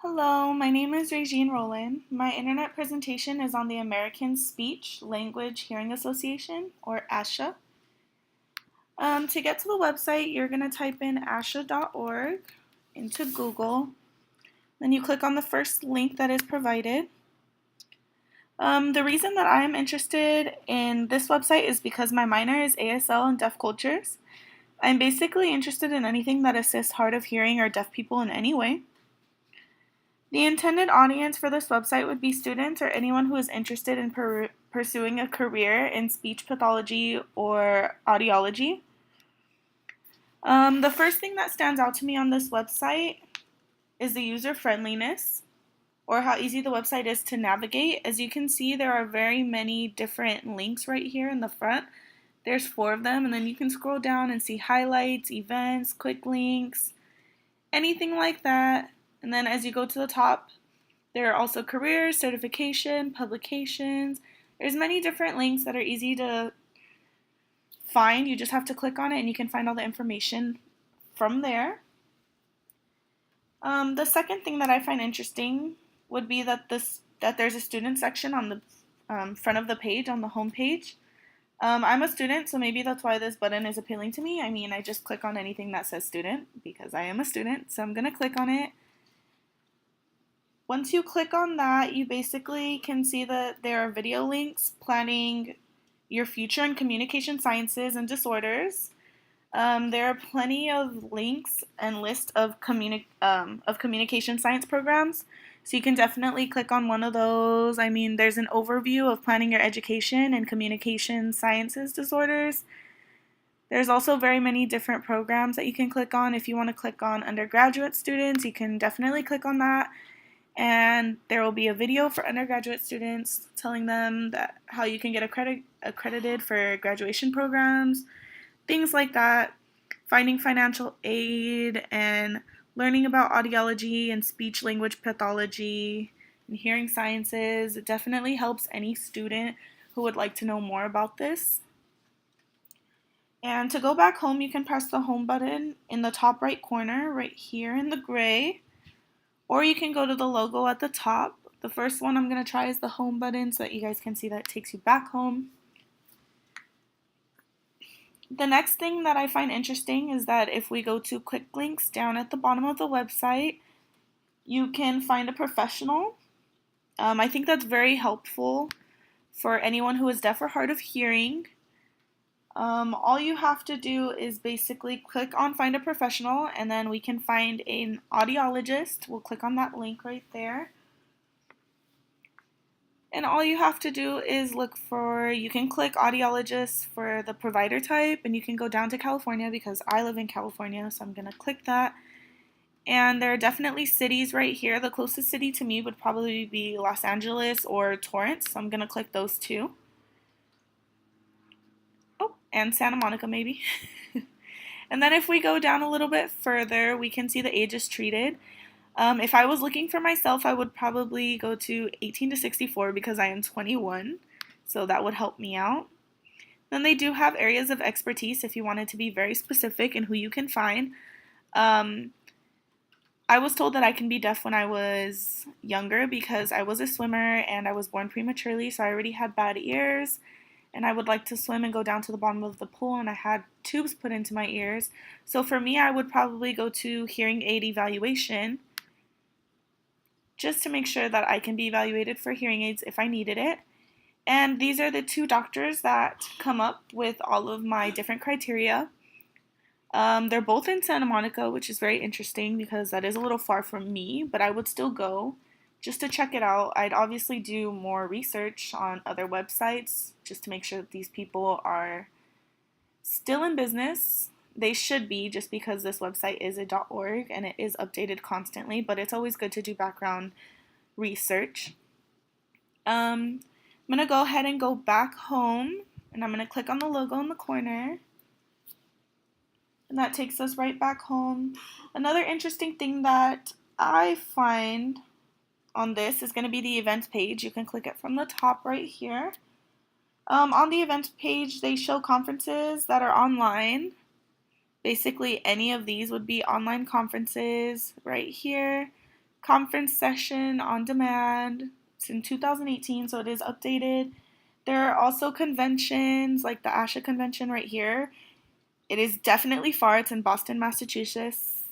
Hello, my name is Regene Roland. My internet presentation is on the American Speech Language Hearing Association, or ASHA. To get to the website, you're going to type in asha.org into Google. Then you click on the first link that is provided. The reason that I'm interested in this website is because my minor is ASL and Deaf Cultures. I'm basically interested in anything that assists hard of hearing or deaf people in any way. The intended audience for this website would be students or anyone who is interested in pursuing a career in speech pathology or audiology. The first thing that stands out to me on this website is the user friendliness, or how easy the website is to navigate. As you can see, there are very many different links right here in the front. There's 4 of them, and then you can scroll down and see highlights, events, quick links, anything like that. And then as you go to the top, there are also careers, certification, publications. There's many different links that are easy to find. You just have to click on it and you can find all the information from there. The second thing that I find interesting would be that there's a student section on the front of the page, on the home page. I'm a student, so maybe that's why this button is appealing to me. I mean, I just click on anything that says student because I am a student, so I'm going to click on it. Once you click on that, you basically can see that there are video links planning your future in communication sciences and disorders. There are plenty of links and lists of communication science programs, so you can definitely click on one of those. I mean, there's an overview of planning your education in communication sciences disorders. There's also very many different programs that you can click on. If you want to click on undergraduate students, you can definitely click on that. And there will be a video for undergraduate students telling them that how you can get accredited for graduation programs, things like that, finding financial aid, and learning about audiology and speech language pathology and hearing sciences. It definitely helps any student who would like to know more about this. And to go back home, you can press the home button in the top right corner, right here in the gray. Or you can go to the logo at the top. The first one I'm going to try is the home button so that you guys can see that it takes you back home. The next thing that I find interesting is that if we go to quick links down at the bottom of the website, you can find a professional. I think that's very helpful for anyone who is deaf or hard of hearing. All you have to do is basically click on find a professional, and then we can find an audiologist. We'll click on that link right there. And all you have to do is you can click audiologist for the provider type, and you can go down to California because I live in California, so I'm going to click that. And there are definitely cities right here. The closest city to me would probably be Los Angeles or Torrance, so I'm going to click those two. And Santa Monica maybe. And then if we go down a little bit further, we can see the ages treated. If I was looking for myself, I would probably go to 18 to 64 because I am 21, so that would help me out. Then they do have areas of expertise if you wanted to be very specific in who you can find. I was told that I can be deaf when I was younger because I was a swimmer and I was born prematurely, so I already had bad ears. And I would like to swim and go down to the bottom of the pool, and I had tubes put into my ears. So for me, I would probably go to hearing aid evaluation just to make sure that I can be evaluated for hearing aids if I needed it. And these are the 2 doctors that come up with all of my different criteria. They're both in Santa Monica, which is very interesting because that is a little far from me, but I would still go just to check it out. I'd obviously do more research on other websites just to make sure that these people are still in business. They should be, just because this website is a .org and it is updated constantly, but it's always good to do background research. I'm going to go ahead and go back home, and I'm going to click on the logo in the corner. And that takes us right back home. Another interesting thing that I find on this is going to be the events page. You can click it from the top right here. On the events page, they show conferences that are online. Basically, any of these would be online conferences right here. conference session on demand. It's in 2018, so it is updated. There are also conventions like the ASHA convention right here. It is definitely far. It's in Boston, Massachusetts.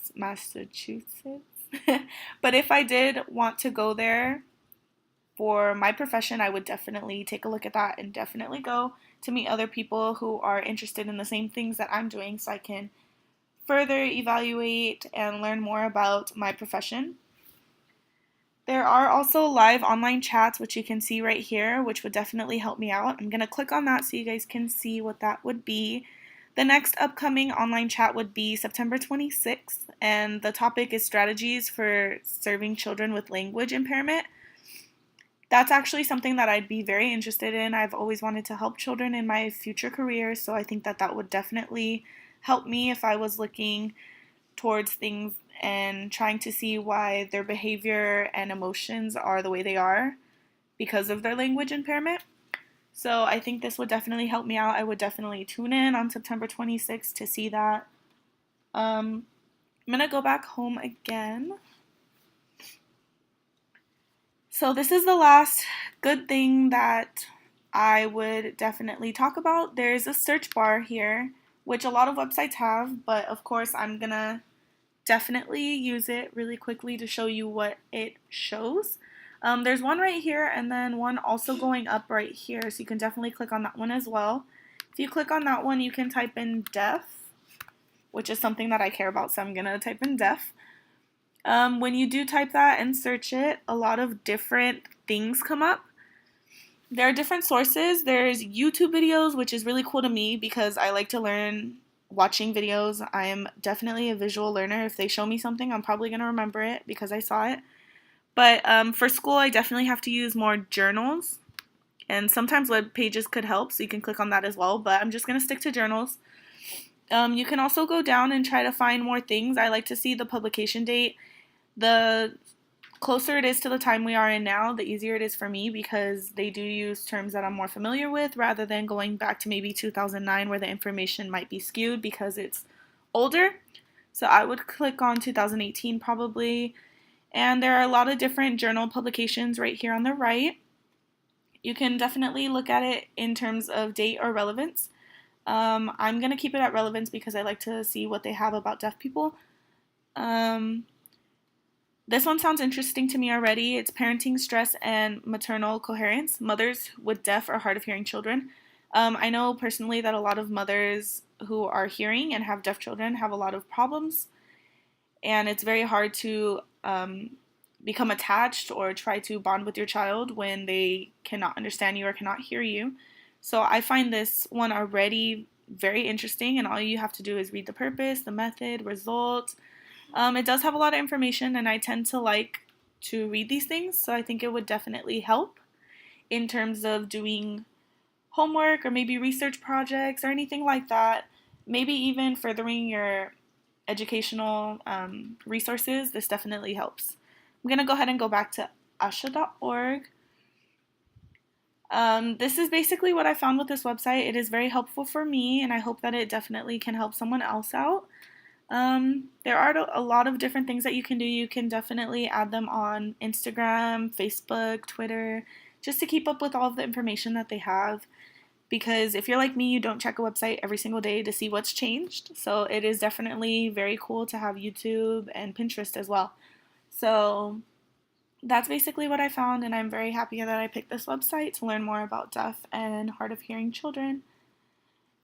But if I did want to go there for my profession, I would definitely take a look at that and definitely go to meet other people who are interested in the same things that I'm doing so I can further evaluate and learn more about my profession. There are also live online chats, which you can see right here, which would definitely help me out. I'm going to click on that so you guys can see what that would be. The next upcoming online chat would be September 26th, and the topic is strategies for serving children with language impairment. That's actually something that I'd be very interested in. I've always wanted to help children in my future career, so I think that that would definitely help me if I was looking towards things and trying to see why their behavior and emotions are the way they are because of their language impairment. So I think this would definitely help me out. I would definitely tune in on September 26th to see that. I'm going to go back home again. So this is the last good thing that I would definitely talk about. There's a search bar here, which a lot of websites have, but of course I'm going to definitely use it really quickly to show you what it shows. There's one right here and then one also going up right here, so you can definitely click on that one as well. If you click on that one, you can type in deaf, which is something that I care about, so I'm going to type in deaf. When you do type that and search it, a lot of different things come up. There are different sources. There's YouTube videos, which is really cool to me because I like to learn watching videos. I am definitely a visual learner. If they show me something, I'm probably going to remember it because I saw it. But for school, I definitely have to use more journals. And sometimes web pages could help, so you can click on that as well. But I'm just going to stick to journals. You can also go down and try to find more things. I like to see the publication date. The closer it is to the time we are in now, the easier it is for me because they do use terms that I'm more familiar with rather than going back to maybe 2009 where the information might be skewed because it's older. So I would click on 2018 probably. And there are a lot of different journal publications right here on the right. You can definitely look at it in terms of date or relevance. I'm going to keep it at relevance because I like to see what they have about deaf people. This one sounds interesting to me already. It's Parenting Stress and Maternal Coherence, Mothers with Deaf or Hard of Hearing Children. I know personally that a lot of mothers who are hearing and have deaf children have a lot of problems, and it's very hard to become attached or try to bond with your child when they cannot understand you or cannot hear you. So I find this one already very interesting, and all you have to do is read the purpose, the method, results. It does have a lot of information, and I tend to like to read these things, so I think it would definitely help in terms of doing homework or maybe research projects or anything like that. Maybe even furthering your educational resources. This definitely helps. I'm going to go ahead and go back to asha.org. This is basically what I found with this website. It is very helpful for me, and I hope that it definitely can help someone else out. There are a lot of different things that you can do. You can definitely add them on Instagram, Facebook, Twitter, just to keep up with all of the information that they have. Because if you're like me, you don't check a website every single day to see what's changed. So it is definitely very cool to have YouTube and Pinterest as well. So that's basically what I found, and I'm very happy that I picked this website to learn more about deaf and hard of hearing children.